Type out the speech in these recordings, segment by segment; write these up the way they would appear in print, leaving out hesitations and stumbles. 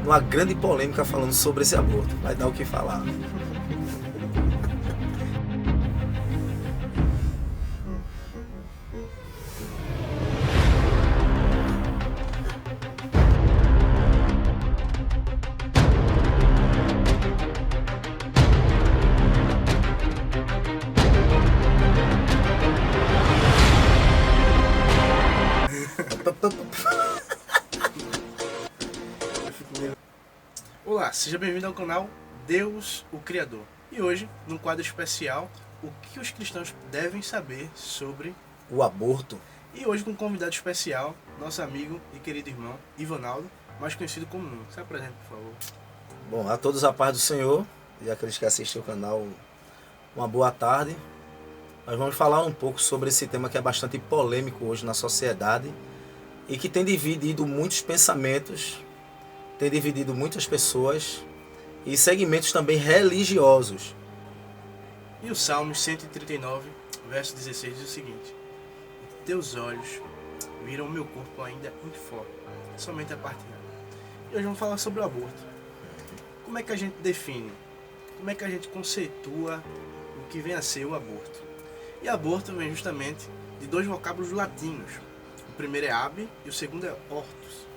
numa grande polêmica falando sobre esse aborto. Vai dar o que falar. Olá, seja bem-vindo ao canal Deus, o Criador. E hoje, num quadro especial, o que os cristãos devem saber sobre O aborto. E hoje com um convidado especial, nosso amigo e querido irmão Ivanaldo, mais conhecido como Nuno. Se apresente, por favor. Bom, a todos a paz do Senhor e aqueles que assistem o canal, uma boa tarde. Nós vamos falar um pouco sobre esse tema que é bastante polêmico hoje na sociedade e que tem dividido muitos pensamentos, tem dividido muitas pessoas e segmentos também religiosos. E o Salmos 139, verso 16 diz o seguinte: teus olhos viram o meu corpo ainda informe, somente a parte dela. E hoje vamos falar sobre o aborto. Como é que a gente define? Como é que a gente conceitua o que vem a ser o aborto? E aborto vem justamente de dois vocábulos latinos. O primeiro é ab e o segundo é ortus.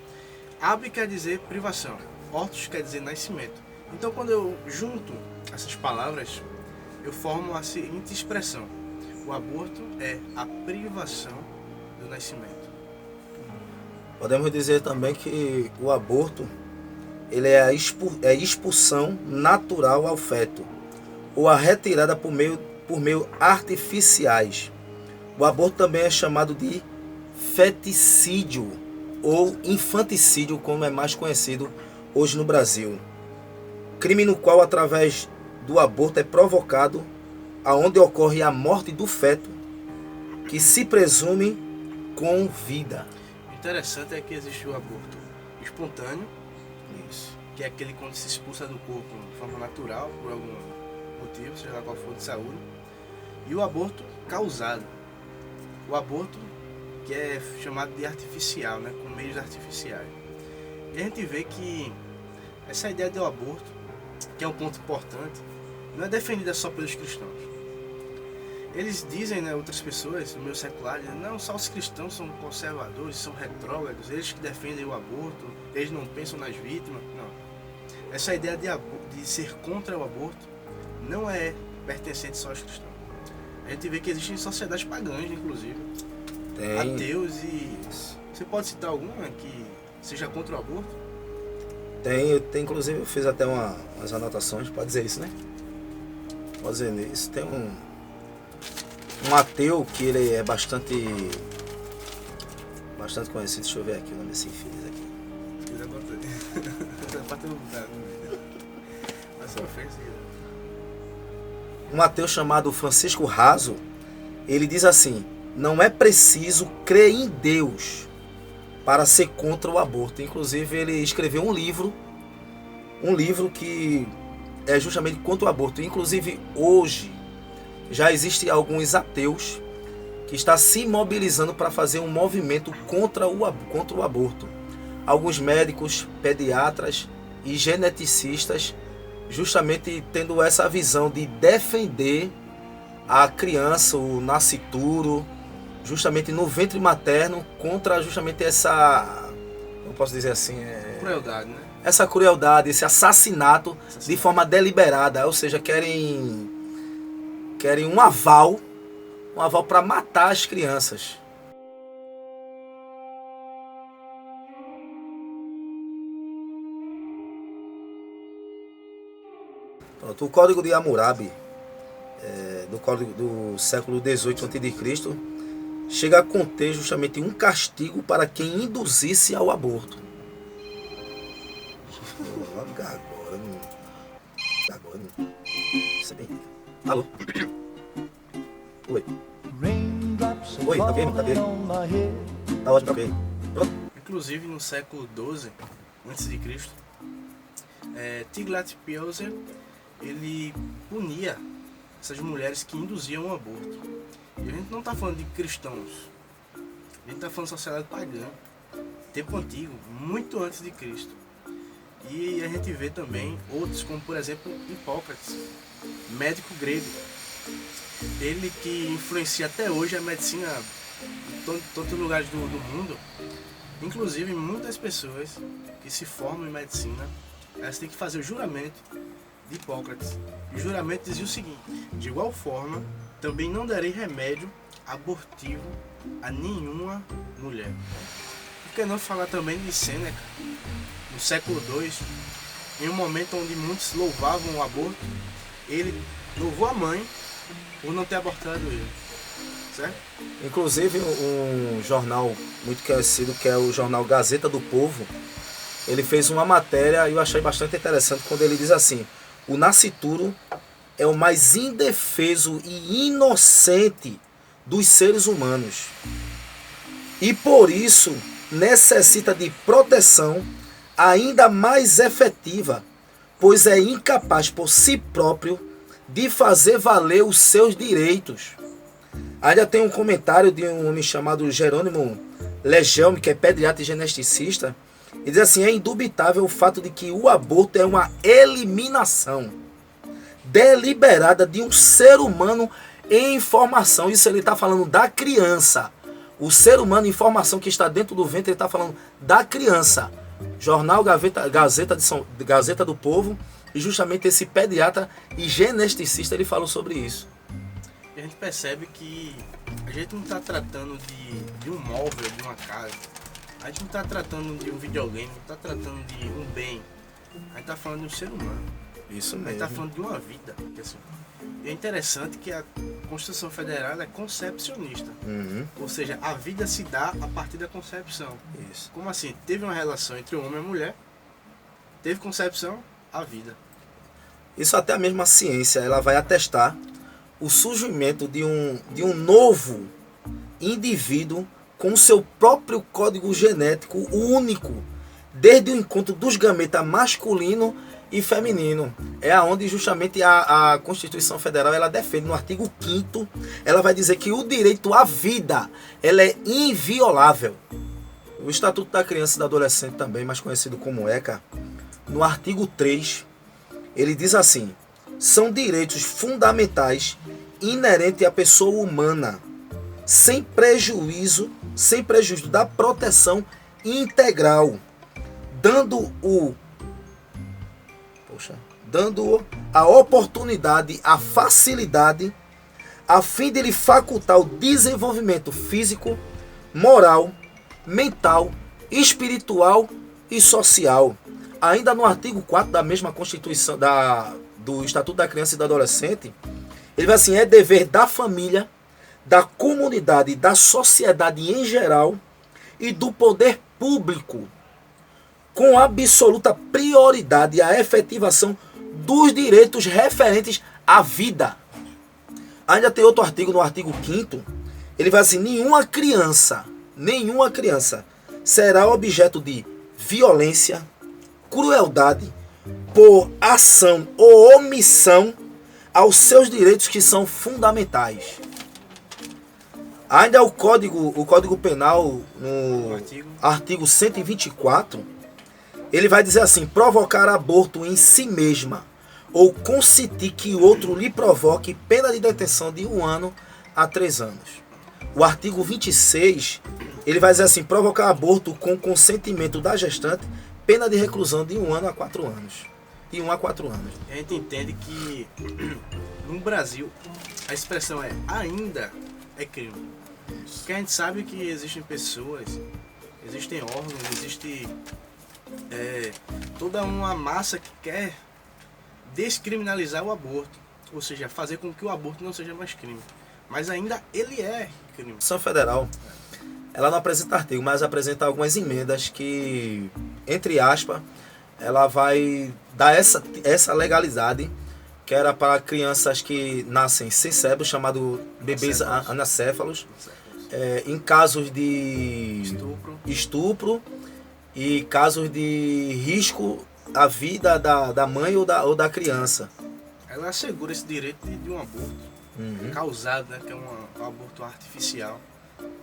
Ab quer dizer privação, ortus quer dizer nascimento. Então quando eu junto essas palavras, eu formo a seguinte expressão: o aborto é a privação do nascimento. Podemos dizer também que o aborto ele é a expulsão natural ao feto ou a retirada por meio artificiais. O aborto também é chamado de feticídio ou infanticídio, como é mais conhecido hoje no Brasil. Crime no qual, através do aborto, é provocado aonde ocorre a morte do feto, que se presume com vida. O interessante é que existe o aborto espontâneo, Isso. que é aquele quando se expulsa do corpo de forma natural, por algum motivo, seja lá qual for, de saúde, e o aborto causado. O aborto que é chamado de artificial, né, com meios artificiais. E a gente vê que essa ideia do aborto, que é um ponto importante, não é defendida só pelos cristãos. Eles dizem, né, outras pessoas, no meio secular, dizem, não, só os cristãos são conservadores, são retrógrados, eles que defendem o aborto, eles não pensam nas vítimas. Não. Essa ideia de ser contra o aborto não é pertencente só aos cristãos. A gente vê que existem sociedades pagãs, inclusive, ateus, e você pode citar alguma que seja contra o aborto? Tem, inclusive eu fiz até umas anotações, pode dizer isso, né? Pode dizer isso. Tem um ateu que ele é bastante conhecido. Deixa eu ver aqui o nome desse infeliz aqui. Um ateu chamado Francisco Raso, ele diz assim: não é preciso crer em Deus para ser contra o aborto. Inclusive ele escreveu um livro que é justamente contra o aborto. Inclusive hoje já existem alguns ateus que estão se mobilizando para fazer um movimento contra o aborto. Alguns médicos, pediatras e geneticistas justamente tendo essa visão de defender a criança, o nascituro, justamente no ventre materno, contra justamente essa, não posso dizer assim, Crueldade, né? Essa crueldade, esse assassinato de forma deliberada, ou seja, querem um aval para matar as crianças. Pronto, o Código de Hammurabi, do século XVIII a.C., chega a conter justamente um castigo para quem induzisse ao aborto. Agora não. Isso é bem. Alô? Oi. Oi, tá bem? Tá bem? Tá ótimo, ok. Pronto. Inclusive no século XII a.C., Tiglat-Pileser ele punia essas mulheres que induziam o aborto. E a gente não está falando de cristãos, a gente está falando de sociedade pagã, tempo antigo, muito antes de Cristo. E a gente vê também outros, como por exemplo Hipócrates, médico grego. Ele que influencia até hoje a medicina em todos os lugares do mundo. Inclusive, muitas pessoas que se formam em medicina, elas têm que fazer o juramento de Hipócrates. E o juramento dizia o seguinte: de igual forma, também não darei remédio abortivo a nenhuma mulher. Por que não falar também de Sêneca, no século II, em um momento onde muitos louvavam o aborto, ele louvou a mãe por não ter abortado ele. Certo? Inclusive, um jornal muito conhecido, que é o jornal Gazeta do Povo, ele fez uma matéria e eu achei bastante interessante quando ele diz assim: o nascituro é o mais indefeso e inocente dos seres humanos e por isso necessita de proteção ainda mais efetiva, pois é incapaz por si próprio de fazer valer os seus direitos. Ainda tem um comentário de um homem chamado Jerônimo Legelme, que é pediatra e geneticista, e diz assim: é indubitável o fato de que o aborto é uma eliminação deliberada de um ser humano em formação. Isso ele está falando da criança. O ser humano em formação que está dentro do ventre, ele está falando da criança. Jornal Gazeta do Povo, e justamente esse pediatra e geneticista, ele falou sobre isso. E a gente percebe que a gente não está tratando de um móvel, de uma casa. A gente não está tratando de um videogame, não está tratando de um bem. A gente está falando de um ser humano. Isso A gente mesmo. está falando de uma vida. Assim, é interessante que a Constituição Federal é concepcionista. Uhum. Ou seja, a vida se dá a partir da concepção. Isso. Como assim? Teve uma relação entre o homem e a mulher, teve concepção, a vida. Isso até a mesma ciência, ela vai atestar o surgimento de um novo indivíduo com o seu próprio código genético único, desde o encontro dos gametas masculino e feminino. É aonde justamente a Constituição Federal ela defende, no artigo 5º, ela vai dizer que o direito à vida ela é inviolável. O Estatuto da Criança e do Adolescente também, mais conhecido como ECA, no artigo 3, ele diz assim: são direitos fundamentais inerentes à pessoa humana, sem prejuízo da proteção integral, dando a oportunidade, a facilidade, a fim de lhe facultar o desenvolvimento físico, moral, mental, espiritual e social. Ainda no artigo 4 da mesma Constituição, do Estatuto da Criança e do Adolescente, ele vai assim: é dever da família, da comunidade, da sociedade em geral e do poder público, com absoluta prioridade, a efetivação dos direitos referentes à vida. Ainda tem outro artigo, no artigo 5º, ele vai assim: nenhuma criança será objeto de violência, crueldade, por ação ou omissão aos seus direitos que são fundamentais. Ainda o Código Penal, no artigo 124, ele vai dizer assim: provocar aborto em si mesma ou consentir que o outro lhe provoque, pena de detenção de 1 ano a 3 anos. O artigo 26, ele vai dizer assim: provocar aborto com consentimento da gestante, pena de reclusão de 1 ano a 4 anos. De 1 a 4 anos. A gente entende que no Brasil a expressão é ainda é crime. Porque a gente sabe que existem pessoas, existem órgãos, existe toda uma massa que quer descriminalizar o aborto. Ou seja, fazer com que o aborto não seja mais crime. Mas ainda ele é crime. A Constituição Federal, ela não apresenta artigo, mas apresenta algumas emendas que, entre aspas, ela vai dar essa legalidade, que era para crianças que nascem sem cérebro, chamado bebês anacéfalos, em casos de estupro e casos de risco à vida da mãe ou da criança. Ela assegura esse direito de um aborto causado, né, que é um aborto artificial,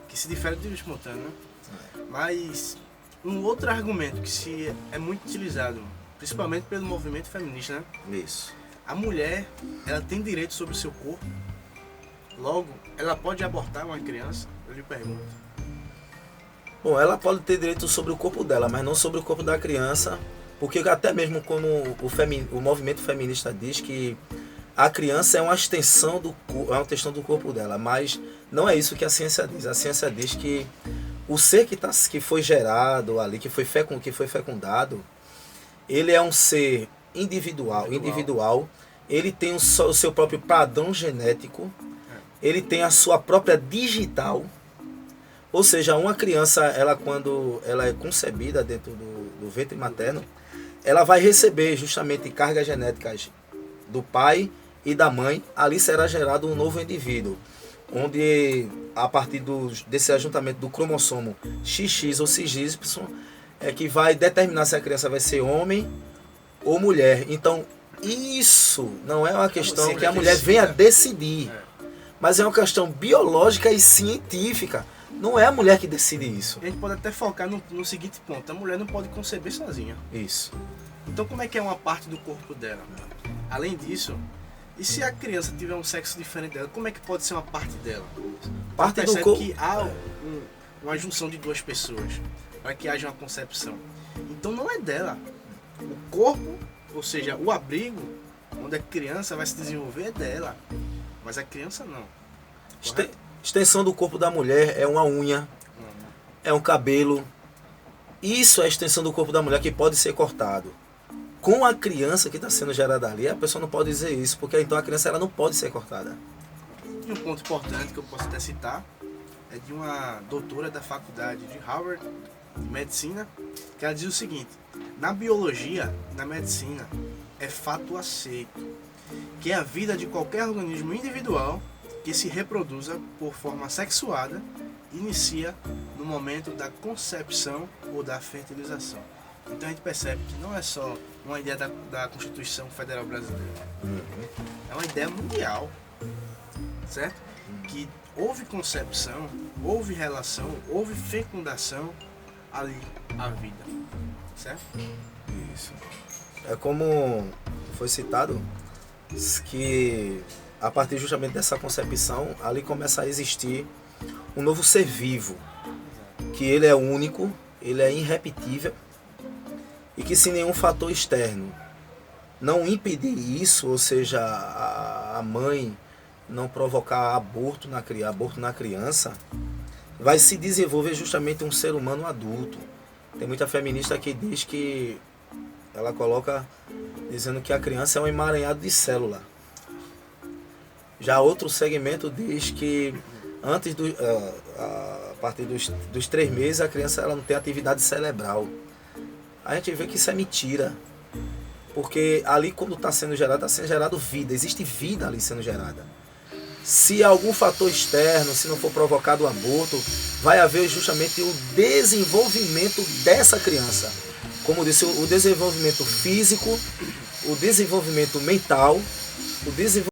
que se difere do espontâneo, né? Mas um outro argumento que é muito utilizado principalmente pelo movimento feminista, né? Isso. A mulher, ela tem direito sobre o seu corpo. Logo, ela pode abortar uma criança? Eu lhe pergunto. Bom, ela pode ter direito sobre o corpo dela, mas não sobre o corpo da criança, porque até mesmo como o movimento feminista diz que a criança é uma extensão do corpo dela, mas não é isso que a ciência diz. A ciência diz que o ser que foi gerado ali, que foi fecundado, ele é um ser individual, ele tem o seu próprio padrão genético, ele tem a sua própria digital. Ou seja, uma criança, ela quando ela é concebida dentro do ventre materno, ela vai receber justamente cargas genéticas do pai e da mãe. Ali será gerado um novo indivíduo, onde a partir desse ajuntamento do cromossomo XX ou XY é que vai determinar se a criança vai ser homem ou mulher. Então, isso não é uma questão que a mulher venha decidir, mas é uma questão biológica e científica. Não é a mulher que decide isso. A gente pode até focar no seguinte ponto: a mulher não pode conceber sozinha. Isso. Então, como é que é uma parte do corpo dela? Além disso, e se a criança tiver um sexo diferente dela, como é que pode ser uma parte dela? Parte do corpo que há uma junção de duas pessoas para que haja uma concepção. Então, não é dela. O corpo, ou seja, o abrigo onde a criança vai se desenvolver é dela, mas a criança não. Extensão do corpo da mulher é uma unha, é um cabelo. Isso é a extensão do corpo da mulher que pode ser cortado. Com a criança que está sendo gerada ali, a pessoa não pode dizer isso, porque então a criança ela não pode ser cortada. E um ponto importante que eu posso até citar é de uma doutora da faculdade de Harvard de medicina, que ela diz o seguinte: na biologia, na medicina, é fato aceito que a vida de qualquer organismo individual que se reproduza por forma sexuada inicia no momento da concepção ou da fertilização. Então a gente percebe que não é só uma ideia da Constituição Federal Brasileira, é uma ideia mundial, certo? Que houve concepção, houve relação, houve fecundação, ali a vida, certo? Isso. É como foi citado, que a partir justamente dessa concepção, ali começa a existir um novo ser vivo, que ele é único, ele é irrepetível, e que se nenhum fator externo não impedir isso, ou seja, a mãe não provocar aborto na criança, vai se desenvolver justamente um ser humano adulto. Tem muita feminista que diz que ela coloca dizendo que a criança é um emaranhado de célula. Já outro segmento diz que antes a partir dos 3 meses a criança ela não tem atividade cerebral. A gente vê que isso é mentira, porque ali quando está sendo gerado vida, existe vida ali sendo gerada. Se algum fator externo, se não for provocado o aborto, vai haver justamente o desenvolvimento dessa criança. Como disse, o desenvolvimento físico, o desenvolvimento mental, o desenvolvimento